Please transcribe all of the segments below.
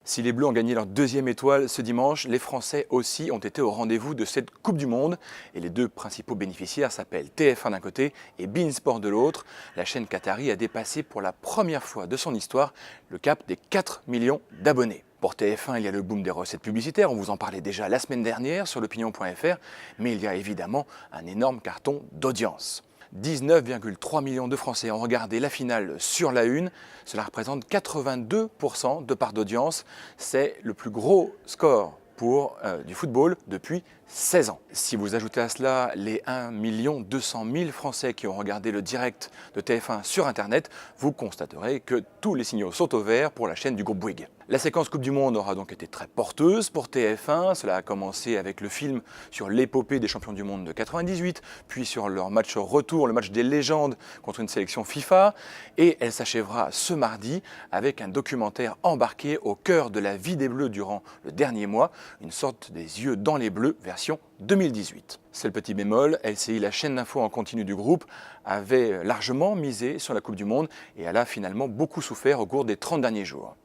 Si les Bleus ont gagné leur deuxième étoile ce dimanche, les Français aussi ont été au rendez-vous de cette Coupe du Monde. Et les deux principaux bénéficiaires s'appellent TF1 d'un côté et beIN Sport de l'autre. La chaîne qatari a dépassé pour la première fois de son histoire le cap des 4 millions d'abonnés. Pour TF1, il y a le boom des recettes publicitaires, on vous en parlait déjà la semaine dernière sur l'opinion.fr, mais il y a évidemment un énorme carton d'audience. 19,3 millions de Français ont regardé la finale sur la une. Cela représente 82% de part d'audience. C'est le plus gros score pour du football depuis 16 ans. Si vous ajoutez à cela les 1 200 000 Français qui ont regardé le direct de TF1 sur Internet, vous constaterez que tous les signaux sont au vert pour la chaîne du groupe Bouygues. La séquence Coupe du Monde aura donc été très porteuse pour TF1. Cela a commencé avec le film sur l'épopée des champions du monde de 98, puis sur leur match retour, le match des légendes contre une sélection FIFA. Et elle s'achèvera ce mardi avec un documentaire embarqué au cœur de la vie des Bleus durant le dernier mois, une sorte des yeux dans les Bleus version 2018. C'est le petit bémol, LCI, la chaîne d'info en continu du groupe, avait largement misé sur la Coupe du Monde et elle a finalement beaucoup souffert au cours des 30 derniers jours.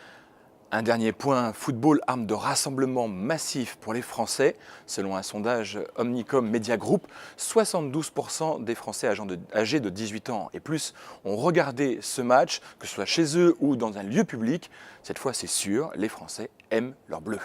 Un dernier point, football, arme de rassemblement massif pour les Français. Selon un sondage Omnicom Media Group, 72% des Français âgés de 18 ans et plus ont regardé ce match, que ce soit chez eux ou dans un lieu public. Cette fois, c'est sûr, les Français aiment leur bleu.